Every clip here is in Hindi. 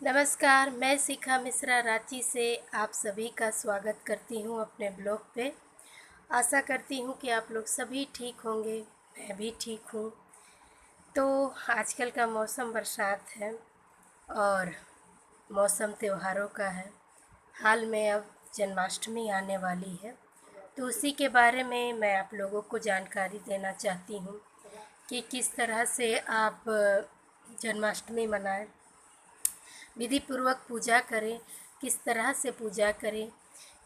नमस्कार, मैं शिखा मिश्रा रांची से आप सभी का स्वागत करती हूँ अपने ब्लॉग पे। आशा करती हूँ कि आप लोग सभी ठीक होंगे, मैं भी ठीक हूँ। तो आजकल का मौसम बरसात है और मौसम त्योहारों का है। हाल में अब जन्माष्टमी आने वाली है, तो उसी के बारे में मैं आप लोगों को जानकारी देना चाहती हूँ कि किस तरह से आप जन्माष्टमी मनाएं, विधि पूर्वक पूजा करें, किस तरह से पूजा करें।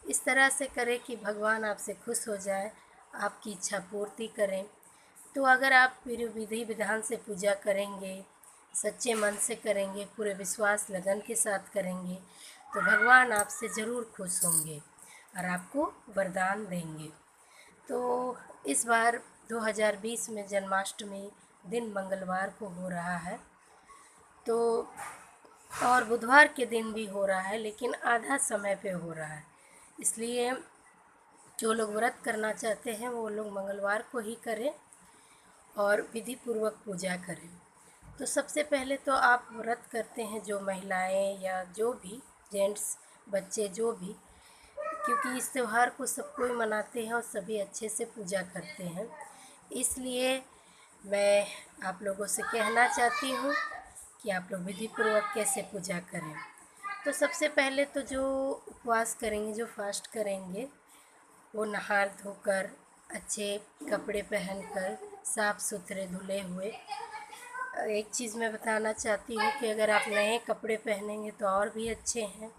इस तरह से करें कि भगवान आपसे खुश हो जाए, आपकी इच्छा पूर्ति करें। तो अगर आप विधि विधान से पूजा करेंगे, सच्चे मन से करेंगे, पूरे विश्वास लगन के साथ करेंगे, तो भगवान आपसे ज़रूर खुश होंगे और आपको वरदान देंगे। तो इस बार 2020 में जन्माष्टमी दिन मंगलवार को हो रहा है, तो और बुधवार के दिन भी हो रहा है, लेकिन आधा समय पे हो रहा है। इसलिए जो लोग व्रत करना चाहते हैं वो लोग मंगलवार को ही करें और विधि पूर्वक पूजा करें। तो सबसे पहले तो आप व्रत करते हैं, जो महिलाएं या जो भी जेंट्स, बच्चे, जो भी, क्योंकि इस त्यौहार को सब कोई मनाते हैं और सभी अच्छे से पूजा करते हैं। इसलिए मैं आप लोगों से कहना चाहती हूँ कि आप लोग विधि पूर्वक कैसे पूजा करें। तो सबसे पहले तो जो उपवास करेंगे, जो फास्ट करेंगे, वो नहा धोकर, अच्छे कपड़े पहनकर, साफ सुथरे धुले हुए। एक चीज़ मैं बताना चाहती हूँ कि अगर आप नए कपड़े पहनेंगे तो और भी अच्छे हैं,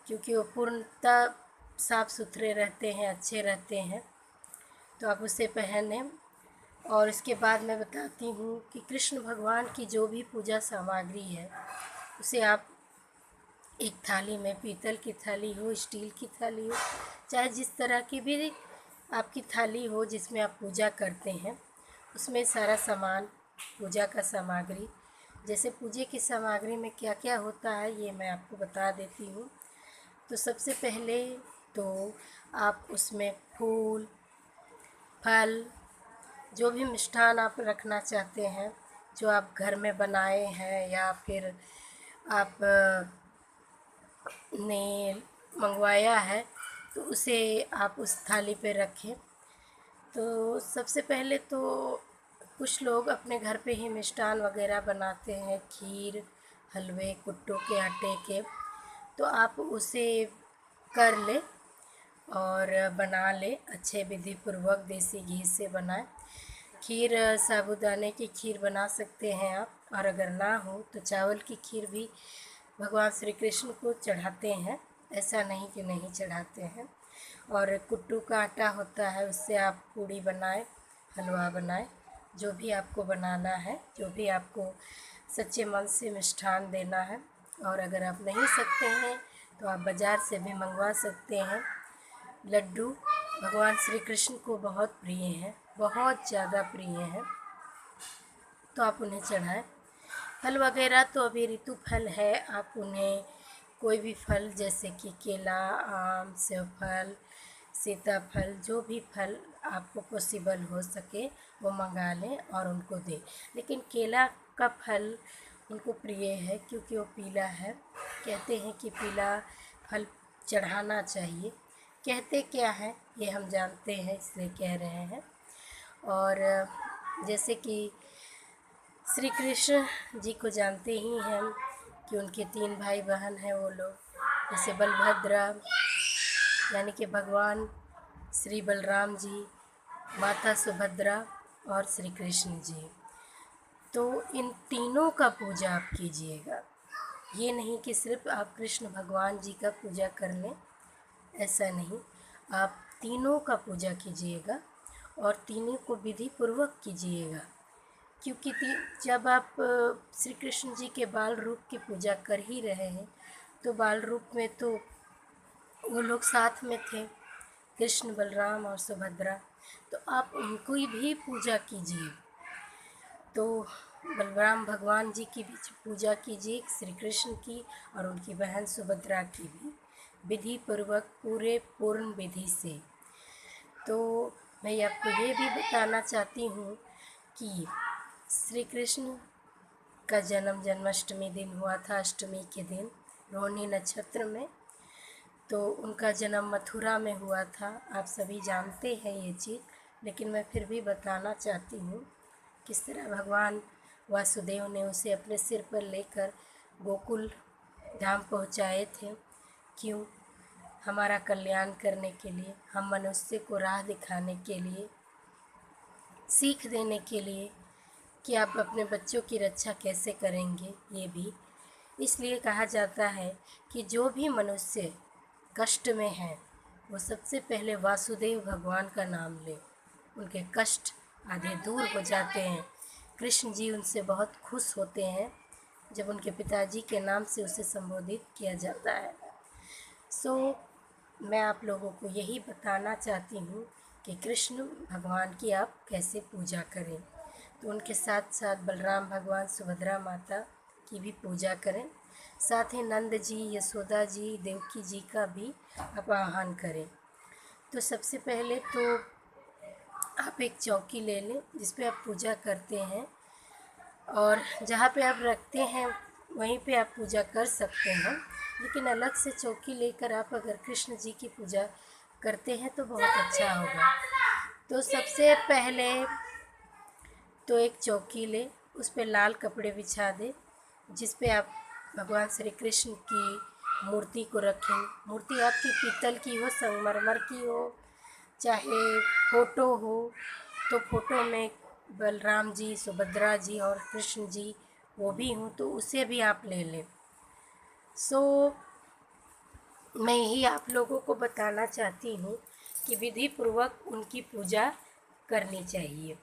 क्योंकि वो पूर्णतः साफ सुथरे रहते हैं, अच्छे रहते हैं, तो आप उसे पहने। और इसके बाद मैं बताती हूँ कि कृष्ण भगवान की जो भी पूजा सामग्री है उसे आप एक थाली में, पीतल की थाली हो, स्टील की थाली हो, चाहे जिस तरह की भी आपकी थाली हो जिसमें आप पूजा करते हैं, उसमें सारा सामान, पूजा का सामग्री, जैसे पूजे की सामग्री में क्या क्या होता है ये मैं आपको बता देती हूँ। तो सबसे पहले तो आप उसमें फूल, फल, जो भी मिष्ठान आप रखना चाहते हैं, जो आप घर में बनाए हैं या फिर आप ने मंगवाया है, तो उसे आप उस थाली पे रखें। तो सबसे पहले तो कुछ लोग अपने घर पे ही मिष्ठान वगैरह बनाते हैं, खीर, हलवे, कुट्टू के आटे के, तो आप उसे कर ले और बना ले अच्छे विधि पूर्वक, देसी घी से बनाए। खीर, साबूदाने की खीर बना सकते हैं आप, और अगर ना हो तो चावल की खीर भी भगवान श्री कृष्ण को चढ़ाते हैं, ऐसा नहीं कि नहीं चढ़ाते हैं। और कुट्टू का आटा होता है, उससे आप पूड़ी बनाए, हलवा बनाए, जो भी आपको बनाना है, जो भी आपको सच्चे मन से मिष्ठान देना है। और अगर आप नहीं सकते हैं तो आप बाज़ार से भी मंगवा सकते हैं। लड्डू भगवान श्री कृष्ण को बहुत प्रिय हैं, बहुत ज़्यादा प्रिय हैं, तो आप उन्हें चढ़ाएं। फल वगैरह तो अभी ऋतु फल है, आप उन्हें कोई भी फल, जैसे कि केला, आम, सेब फल, सीताफल, जो भी फल आपको पॉसिबल हो सके वो मंगा लें और उनको दें। लेकिन केला का फल उनको प्रिय है क्योंकि वो पीला है। कहते हैं कि पीला फल चढ़ाना चाहिए। कहते क्या है ये हम जानते हैं, इसलिए कह रहे हैं। और जैसे कि श्री कृष्ण जी को जानते ही हैं कि उनके 3 भाई बहन हैं वो लोग, जैसे बलभद्र यानी कि भगवान श्री बलराम जी, माता सुभद्रा और श्री कृष्ण जी। तो इन तीनों का पूजा आप कीजिएगा। ये नहीं कि सिर्फ आप कृष्ण भगवान जी का पूजा कर लें, ऐसा नहीं, आप तीनों का पूजा कीजिएगा और तीनों को विधि पूर्वक कीजिएगा। क्योंकि जब आप श्री कृष्ण जी के बाल रूप की पूजा कर ही रहे हैं, तो बाल रूप में तो वो लोग साथ में थे, कृष्ण, बलराम और सुभद्रा, तो आप उनको ही भी पूजा कीजिए। तो बलराम भगवान जी की भी पूजा कीजिए, श्री कृष्ण की और उनकी बहन सुभद्रा की भी, विधि पूर्वक, पूरे पूर्ण विधि से। तो मैं आपको ये भी बताना चाहती हूँ कि श्री कृष्ण का जन्म जन्माष्टमी दिन हुआ था, अष्टमी के दिन रोहिणी नक्षत्र में। तो उनका जन्म मथुरा में हुआ था। आप सभी जानते हैं ये चीज़, लेकिन मैं फिर भी बताना चाहती हूँ किस तरह भगवान वासुदेव ने उसे अपने सिर पर लेकर गोकुल धाम पहुँचाए थे। क्यों? हमारा कल्याण करने के लिए, हम मनुष्य को राह दिखाने के लिए, सीख देने के लिए कि आप अपने बच्चों की रक्षा कैसे करेंगे। ये भी इसलिए कहा जाता है कि जो भी मनुष्य कष्ट में है वो सबसे पहले वासुदेव भगवान का नाम ले, उनके कष्ट आधे दूर हो जाते हैं। कृष्ण जी उनसे बहुत खुश होते हैं जब उनके पिताजी के नाम से उसे संबोधित किया जाता है। मैं आप लोगों को यही बताना चाहती हूँ कि कृष्ण भगवान की आप कैसे पूजा करें। तो उनके साथ साथ बलराम भगवान, सुभद्रा माता की भी पूजा करें। साथ ही नंद जी, यशोदा जी, देवकी जी का भी आप आह्वान करें। तो सबसे पहले तो आप एक चौकी ले लें जिस पे आप पूजा करते हैं, और जहाँ पे आप रखते हैं वहीं पे आप पूजा कर सकते हैं। लेकिन अलग से चौकी लेकर आप अगर कृष्ण जी की पूजा करते हैं तो बहुत अच्छा होगा। तो सबसे पहले तो एक चौकी ले, उस पे लाल कपड़े बिछा दे जिस पे आप भगवान श्री कृष्ण की मूर्ति को रखें। मूर्ति आपकी पीतल की हो, संगमरमर की हो, चाहे फ़ोटो हो तो फ़ोटो में बलराम जी, सुभद्रा जी और कृष्ण जी वो भी हों तो उसे भी आप ले लें। मैं यही आप लोगों को बताना चाहती हूँ कि विधि पूर्वक उनकी पूजा करनी चाहिए।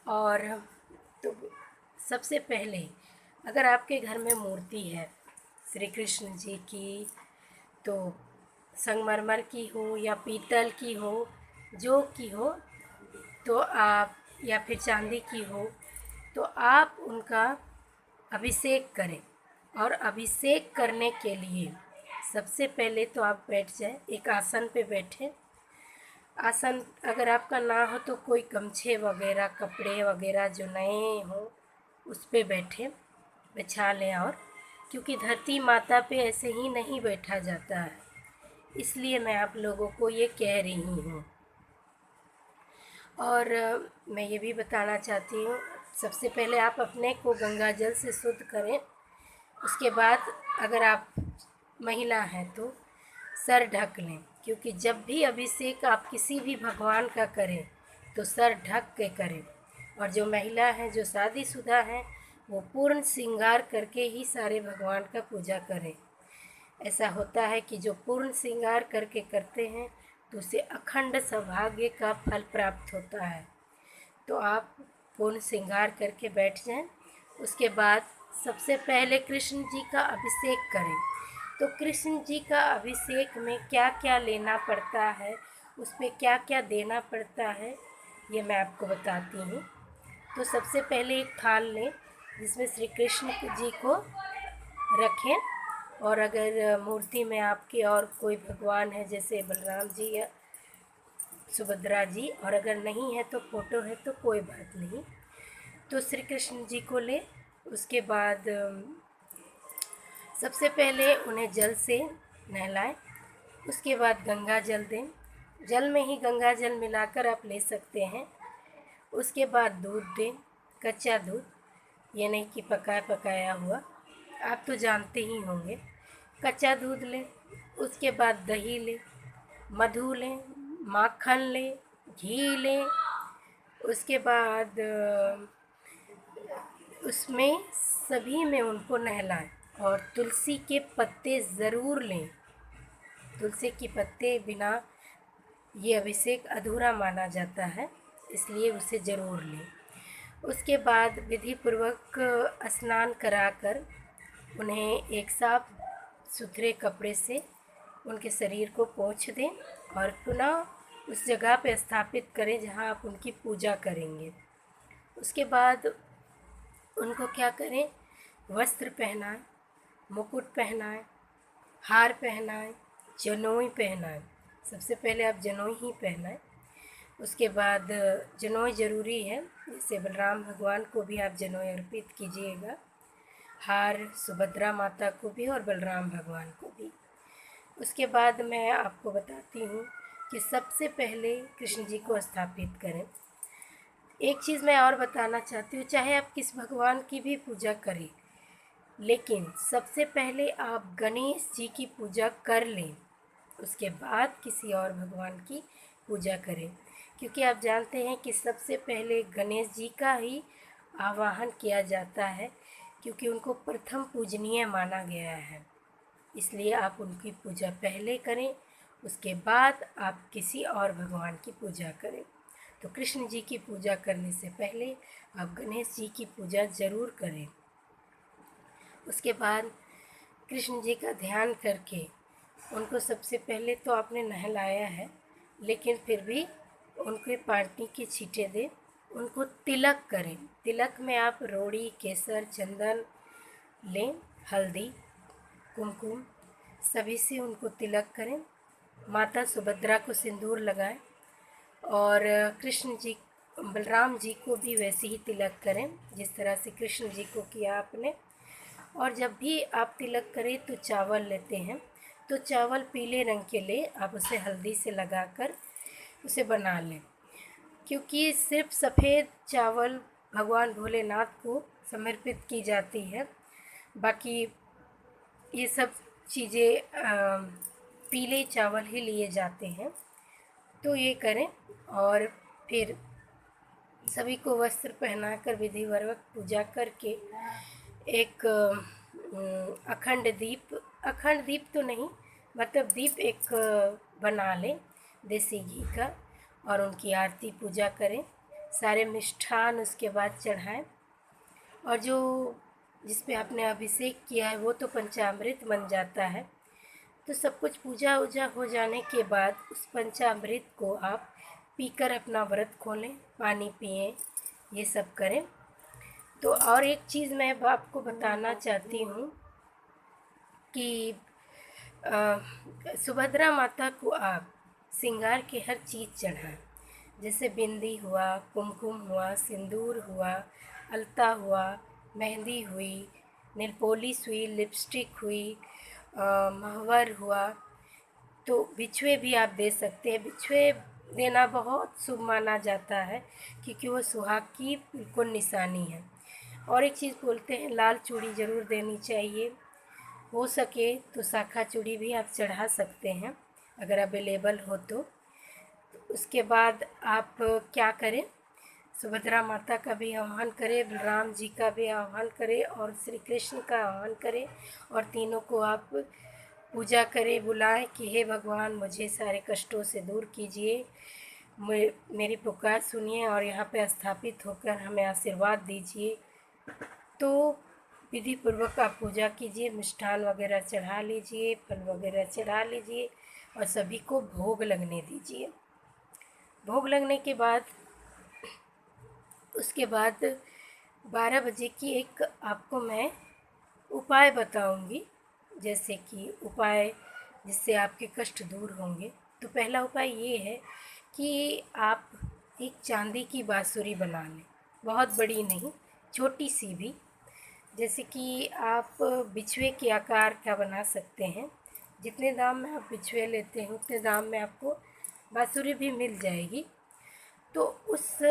और तो सबसे पहले अगर आपके घर में मूर्ति है श्री कृष्ण जी की, तो संगमरमर की हो या पीतल की हो, जो की हो, तो आप, या फिर चांदी की हो, तो आप उनका अभिषेक करें। और अभिषेक करने के लिए सबसे पहले तो आप बैठ जाएं, एक आसन पे बैठें। आसन अगर आपका ना हो तो कोई गमछे वगैरह, कपड़े वगैरह जो नए हों उस पे बैठें, बिछा लें। और क्योंकि धरती माता पे ऐसे ही नहीं बैठा जाता है, इसलिए मैं आप लोगों को ये कह रही हूँ। और मैं ये भी बताना चाहती हूँ, सबसे पहले आप अपने को गंगा जल से शुद्ध करें। उसके बाद अगर आप महिला हैं तो सर ढक लें, क्योंकि जब भी अभिषेक आप किसी भी भगवान का करें तो सर ढक के करें। और जो महिला हैं, जो शादीशुदा हैं, वो पूर्ण श्रृंगार करके ही सारे भगवान का पूजा करें। ऐसा होता है कि जो पूर्ण श्रृंगार करके करते हैं तो उसे अखंड सौभाग्य का फल प्राप्त होता है। तो आप पूर्ण श्रृंगार करके बैठ जाएं। उसके बाद सबसे पहले कृष्ण जी का अभिषेक करें। तो कृष्ण जी का अभिषेक में क्या क्या लेना पड़ता है, उस पर क्या क्या देना पड़ता है, ये मैं आपको बताती हूँ। तो सबसे पहले एक थाल लें जिसमें श्री कृष्ण जी को रखें। और अगर मूर्ति में आपके और कोई भगवान है जैसे बलराम जी या सुभद्रा जी, और अगर नहीं है तो फ़ोटो है तो कोई बात नहीं, तो श्री कृष्ण जी को ले। उसके बाद सबसे पहले उन्हें जल से नहलाएं। उसके बाद गंगा जल दें, जल में ही गंगा जल मिलाकर आप ले सकते हैं। उसके बाद दूध दें, कच्चा दूध, ये नहीं कि पकाया हुआ, आप तो जानते ही होंगे। कच्चा दूध लें। उसके बाद दही लें, मधु लें, माखन लें, घी लें। उसके बाद उसमें सभी में उनको नहलाएं। और तुलसी के पत्ते ज़रूर लें, तुलसी के पत्ते बिना ये अभिषेक अधूरा माना जाता है, इसलिए उसे ज़रूर लें। उसके बाद विधि पूर्वक स्नान कराकर उन्हें एक साफ सुथरे कपड़े से उनके शरीर को पोंछ दें और पुनः उस जगह पर स्थापित करें जहां आप उनकी पूजा करेंगे। उसके बाद उनको क्या करें, वस्त्र पहनाएं, मुकुट पहनाएं, हार पहनाएं, जनेऊ पहनाएं। सबसे पहले आप जनेऊ ही पहनाएं। उसके बाद जनेऊ ज़रूरी है, जैसे बलराम भगवान को भी आप जनेऊ अर्पित कीजिएगा। हार सुभद्रा माता को भी और बलराम भगवान को भी। उसके बाद मैं आपको बताती हूँ कि सबसे पहले कृष्ण जी को स्थापित करें। एक चीज़ मैं और बताना चाहती हूँ, चाहे आप किस भगवान की भी पूजा करें, लेकिन सबसे पहले आप गणेश जी की पूजा कर लें, उसके बाद किसी और भगवान की पूजा करें। क्योंकि आप जानते हैं कि सबसे पहले गणेश जी का ही आवाहन किया जाता है, क्योंकि उनको प्रथम पूजनीय माना गया है। इसलिए आप उनकी पूजा पहले करें, उसके बाद आप किसी और भगवान की पूजा करें। तो कृष्ण जी की पूजा करने से पहले आप गणेश जी की पूजा ज़रूर करें। उसके बाद कृष्ण जी का ध्यान करके उनको सबसे पहले तो आपने नहलाया है, लेकिन फिर भी उनके पानी की छींटे दें, उनको तिलक करें। तिलक में आप रोड़ी, केसर, चंदन लें, हल्दी, कुमकुम सभी से उनको तिलक करें। माता सुभद्रा को सिंदूर लगाएं और कृष्ण जी, बलराम जी को भी वैसे ही तिलक करें जिस तरह से कृष्ण जी को किया आपने। और जब भी आप तिलक करें तो चावल लेते हैं, तो चावल पीले रंग के ले, आप उसे हल्दी से लगाकर उसे बना लें। क्योंकि सिर्फ सफ़ेद चावल भगवान भोलेनाथ को समर्पित की जाती है, बाकी ये सब चीज़ें पीले चावल ही लिए जाते हैं। तो ये करें और फिर सभी को वस्त्र पहनाकर विधिपूर्वक पूजा करके एक अखंड दीप तो नहीं, मतलब दीप एक बना लें देसी घी का, और उनकी आरती पूजा करें। सारे मिष्ठान उसके बाद चढ़ाएं, और जो जिस पे आपने अभिषेक किया है वो तो पंचामृत बन जाता है। तो सब कुछ पूजा वूजा हो जाने के बाद उस पंचामृत को आप पीकर अपना व्रत खोलें, पानी पिएं, ये सब करें। तो और एक चीज़ मैं आपको बताना चाहती हूँ कि सुभद्रा माता को आप श्रृंगार के हर चीज़ चढ़ाएं, जैसे बिंदी हुआ, कुमकुम हुआ, सिंदूर हुआ, अलता हुआ, मेहंदी हुई, नेल पॉलिश हुई, लिपस्टिक हुई, महवर हुआ। तो बिछुए भी आप दे सकते हैं। बिछुए देना बहुत शुभ माना जाता है, क्योंकि वो सुहाग की बिल्कुल निशानी है। और एक चीज़ बोलते हैं, लाल चूड़ी ज़रूर देनी चाहिए। हो सके तो शाखा चूड़ी भी आप चढ़ा सकते हैं अगर अवेलेबल हो तो। उसके बाद आप क्या करें, सुभद्रा माता का भी आह्वान करें, बलराम जी का भी आह्वान करें और श्री कृष्ण का आह्वान करें, और तीनों को आप पूजा करें, बुलाएं कि हे भगवान, मुझे सारे कष्टों से दूर कीजिए, मेरी पुकार सुनिए और यहाँ पे स्थापित होकर हमें आशीर्वाद दीजिए। तो विधि पूर्वक आप पूजा कीजिए, मिष्ठान वगैरह चढ़ा लीजिए, फल वगैरह चढ़ा लीजिए और सभी को भोग लगने दीजिए। भोग लगने के बाद उसके बाद 12 बजे की एक आपको मैं उपाय बताऊंगी, जैसे कि उपाय जिससे आपके कष्ट दूर होंगे। तो पहला उपाय ये है कि आप एक चांदी की बांसुरी बना लें, बहुत बड़ी नहीं, छोटी सी भी, जैसे कि आप बिछुए के आकार का बना सकते हैं। जितने दाम में आप बिछुए लेते हैं उतने दाम में आपको बांसुरी भी मिल जाएगी। तो उस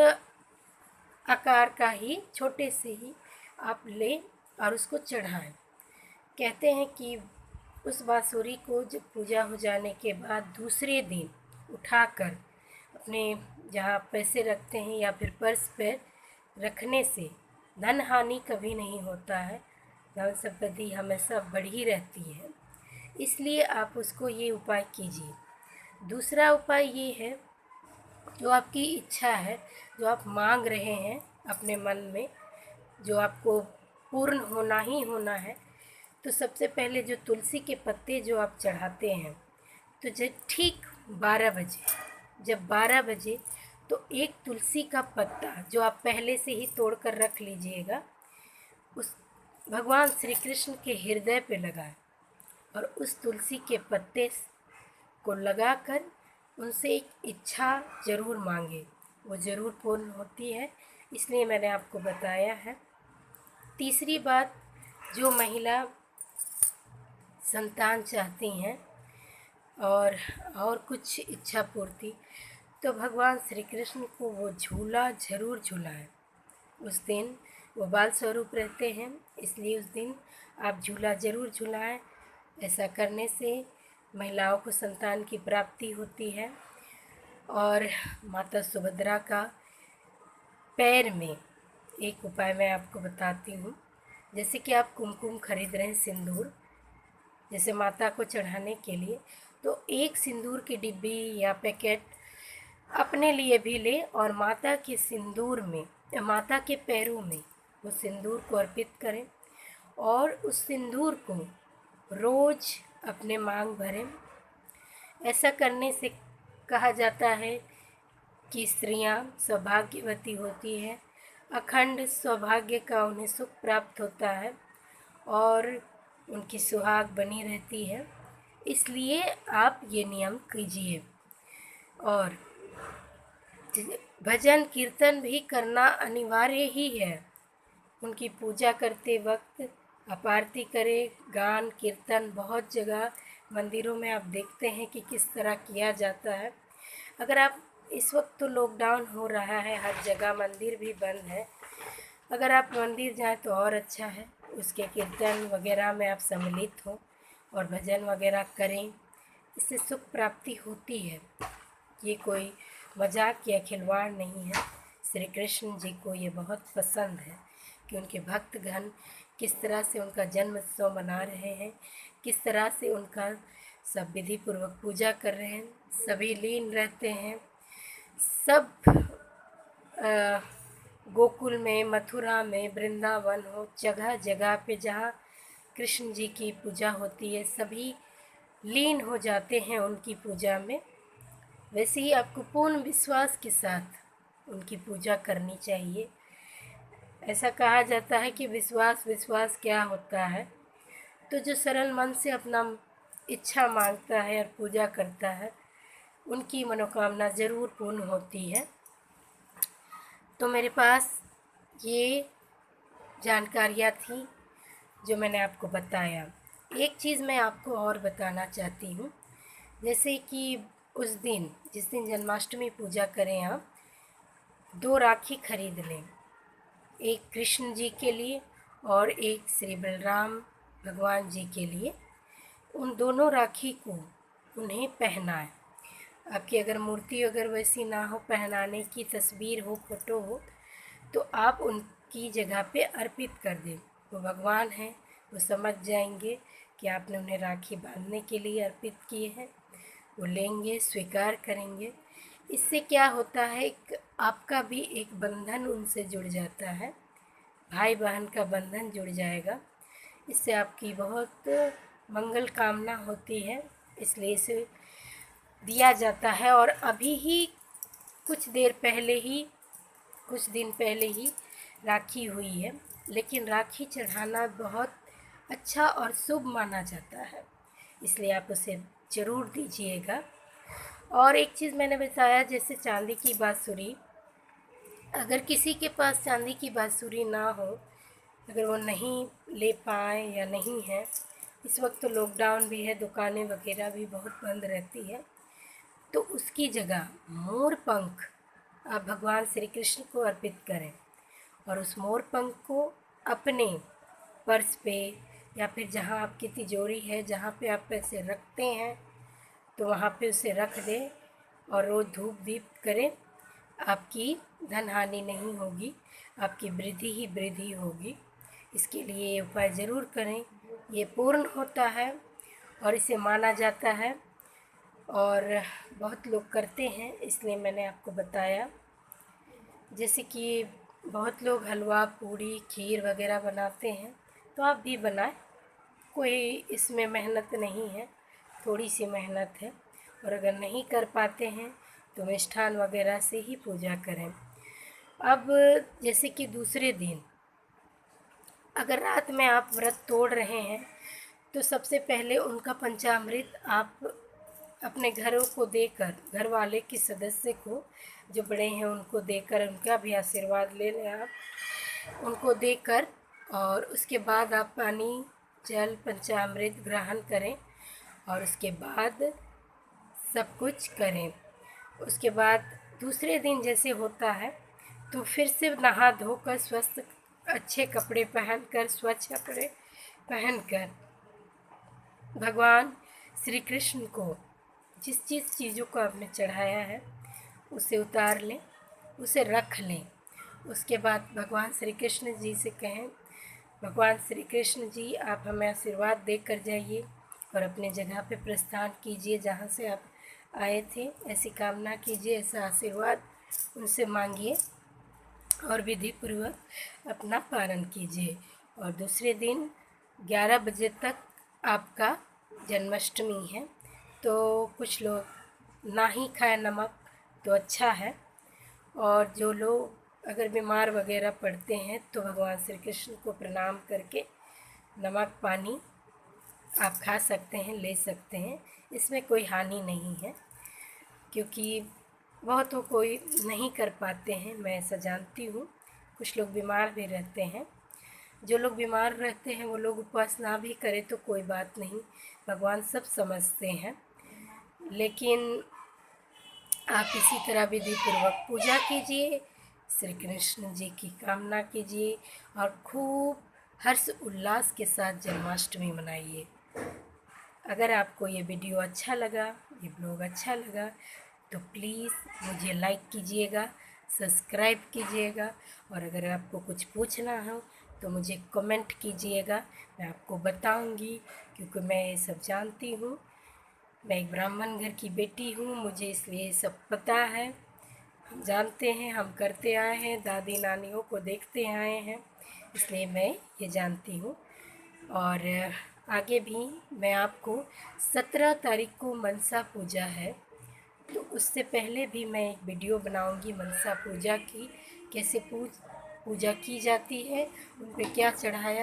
आकार का ही, छोटे से ही आप लें और उसको चढ़ाएं। कहते हैं कि उस बांसुरी को जब पूजा हो जाने के बाद दूसरे दिन उठाकर अपने जहाँ पैसे रखते हैं या फिर पर्स पर रखने से धन हानि कभी नहीं होता है, धन संपत्ति हमेशा बढ़ी रहती है। इसलिए आप उसको ये उपाय कीजिए। दूसरा उपाय ये है, जो आपकी इच्छा है, जो आप मांग रहे हैं अपने मन में, जो आपको पूर्ण होना ही होना है, तो सबसे पहले जो तुलसी के पत्ते जो आप चढ़ाते हैं, तो जब ठीक 12 बजे, जब 12 बजे तो एक तुलसी का पत्ता जो आप पहले से ही तोड़ कर रख लीजिएगा, उस भगवान श्री कृष्ण के हृदय पे लगाएं और उस तुलसी के पत्ते को लगाकर उनसे एक इच्छा ज़रूर मांगे, वो ज़रूर पूर्ण होती है, इसलिए मैंने आपको बताया है। तीसरी बात, जो महिला संतान चाहती हैं और कुछ इच्छा पूर्ति, तो भगवान श्री कृष्ण को वो झूला ज़रूर झूलाएं। उस दिन वो बाल स्वरूप रहते हैं, इसलिए उस दिन आप झूला ज़रूर झूलाएं। ऐसा करने से महिलाओं को संतान की प्राप्ति होती है। और माता सुभद्रा का पैर में एक उपाय मैं आपको बताती हूँ। जैसे कि आप कुमकुम खरीद रहे हैं, सिंदूर, जैसे माता को चढ़ाने के लिए, तो एक सिंदूर की डिब्बी या पैकेट अपने लिए भी ले और माता के सिंदूर में, माता के पैरों में उस सिंदूर को अर्पित करें और उस सिंदूर को रोज़ अपने मांग भरें। ऐसा करने से कहा जाता है कि स्त्रियां सौभाग्यवती होती है, अखंड सौभाग्य का उन्हें सुख प्राप्त होता है और उनकी सुहाग बनी रहती है। इसलिए आप ये नियम कीजिए। और भजन कीर्तन भी करना अनिवार्य ही है। उनकी पूजा करते वक्त आप आरती करें, गान कीर्तन बहुत जगह मंदिरों में आप देखते हैं कि किस तरह किया जाता है। अगर आप इस वक्त तो लॉकडाउन हो रहा है, हर जगह मंदिर भी बंद है, अगर आप मंदिर जाएं तो और अच्छा है। उसके कीर्तन वगैरह में आप सम्मिलित हों और भजन वगैरह करें, इससे सुख प्राप्ति होती है। ये कोई मजाक या खिलवाड़ नहीं है। श्री कृष्ण जी को ये बहुत पसंद है कि उनके भक्तगण किस तरह से उनका जन्म उत्सव मना रहे हैं, किस तरह से उनका सब विधि पूर्वक पूजा कर रहे हैं, सभी लीन रहते हैं। सब गोकुल में, मथुरा में, वृंदावन हो, जगह जगह पे जहाँ कृष्ण जी की पूजा होती है, सभी लीन हो जाते हैं उनकी पूजा में। वैसे ही आपको पूर्ण विश्वास के साथ उनकी पूजा करनी चाहिए। ऐसा कहा जाता है कि विश्वास क्या होता है। तो जो सरल मन से अपना इच्छा मांगता है और पूजा करता है, उनकी मनोकामना ज़रूर पूर्ण होती है। तो मेरे पास ये जानकारियाँ थी जो मैंने आपको बताया। एक चीज़ मैं आपको और बताना चाहती हूँ, जैसे कि उस दिन, जिस दिन जन्माष्टमी पूजा करें, आप 2 राखी खरीद लें, एक कृष्ण जी के लिए और एक श्री बलराम भगवान जी के लिए। उन दोनों राखी को उन्हें पहनाएं। आपकी अगर मूर्ति अगर वैसी ना हो, पहनाने की तस्वीर हो, फ़ोटो हो, तो आप उनकी जगह पे अर्पित कर दें। वो भगवान हैं, वो समझ जाएंगे कि आपने उन्हें राखी बांधने के लिए अर्पित किए हैं। वो लेंगे, स्वीकार करेंगे। इससे क्या होता है, आपका भी एक बंधन उनसे जुड़ जाता है, भाई बहन का बंधन जुड़ जाएगा। इससे आपकी बहुत मंगल कामना होती है, इसलिए इसे दिया जाता है। और अभी ही कुछ दिन पहले ही राखी हुई है, लेकिन राखी चढ़ाना बहुत अच्छा और शुभ माना जाता है, इसलिए आप उसे ज़रूर दीजिएगा। और एक चीज़ मैंने बताया, जैसे चांदी की बांसुरी, अगर किसी के पास चांदी की बांसुरी ना हो, अगर वो नहीं ले पाए या नहीं है, इस वक्त तो लॉकडाउन भी है, दुकानें वगैरह भी बहुत बंद रहती है, तो उसकी जगह मोर पंख आप भगवान श्री कृष्ण को अर्पित करें और उस मोर पंख को अपने पर्स पे या फिर जहाँ आपकी तिजोरी है, जहाँ पे आप पैसे रखते हैं, तो वहाँ पे उसे रख दें और रोज़ धूप दीप करें। आपकी धन हानि नहीं होगी, आपकी वृद्धि ही वृद्धि होगी। इसके लिए ये उपाय ज़रूर करें, ये पूर्ण होता है और इसे माना जाता है और बहुत लोग करते हैं, इसलिए मैंने आपको बताया। जैसे कि बहुत लोग हलवा, पूड़ी, खीर वगैरह बनाते हैं, तो आप भी बनाएं, कोई इसमें मेहनत नहीं है, थोड़ी सी मेहनत है। और अगर नहीं कर पाते हैं तो मिष्ठान वगैरह से ही पूजा करें। अब जैसे कि दूसरे दिन अगर रात में आप व्रत तोड़ रहे हैं, तो सबसे पहले उनका पंचामृत आप अपने घरों को देकर, घर वाले के सदस्य को, जो बड़े हैं उनको देकर, उनका भी आशीर्वाद ले लें आप, उनको देकर और उसके बाद आप पानी जल पंचामृत ग्रहण करें और उसके बाद सब कुछ करें। उसके बाद दूसरे दिन जैसे होता है तो फिर से नहा धोकर स्वस्थ अच्छे कपड़े पहनकर स्वच्छ कपड़े पहनकर भगवान श्री कृष्ण को जिस चीज़ों को आपने चढ़ाया है उसे उतार लें, उसे रख लें। उसके बाद भगवान श्री कृष्ण जी से कहें, भगवान श्री कृष्ण जी आप हमें आशीर्वाद दे कर जाइए और अपने जगह पे प्रस्थान कीजिए जहाँ से आप आए थे। ऐसी कामना कीजिए, ऐसा आशीर्वाद उनसे मांगिए और विधि पूर्वक अपना पालन कीजिए। और दूसरे दिन 11 बजे तक आपका जन्माष्टमी है, तो कुछ लोग ना ही खाए नमक तो अच्छा है। और जो लोग अगर बीमार वगैरह पड़ते हैं तो भगवान श्री कृष्ण को प्रणाम करके नमक पानी आप खा सकते हैं, ले सकते हैं। इसमें कोई हानि नहीं है, क्योंकि बहुतों कोई नहीं कर पाते हैं, मैं ऐसा जानती हूँ। कुछ लोग बीमार भी रहते हैं। जो लोग बीमार रहते हैं वो लोग उपवास ना भी करें तो कोई बात नहीं, भगवान सब समझते हैं। लेकिन आप इसी तरह विधि पूर्वक पूजा कीजिए, श्री कृष्ण जी की कामना कीजिए और खूब हर्ष उल्लास के साथ जन्माष्टमी मनाइए। अगर आपको ये वीडियो अच्छा लगा, ये ब्लॉग अच्छा लगा, तो प्लीज़ मुझे लाइक कीजिएगा, सब्सक्राइब कीजिएगा और अगर आपको कुछ पूछना हो तो मुझे कमेंट कीजिएगा, मैं आपको बताऊंगी, क्योंकि मैं ये सब जानती हूँ। मैं एक ब्राह्मण घर की बेटी हूँ, मुझे इसलिए सब पता है। हम जानते हैं, हम करते आए हैं, दादी नानियों को देखते आए हैं, इसलिए मैं ये जानती हूँ। और आगे भी मैं आपको 17 तारीख को मनसा पूजा है, तो उससे पहले भी मैं एक वीडियो बनाऊंगी मनसा पूजा की, कैसे पूजा की जाती है, उन पे क्या चढ़ाया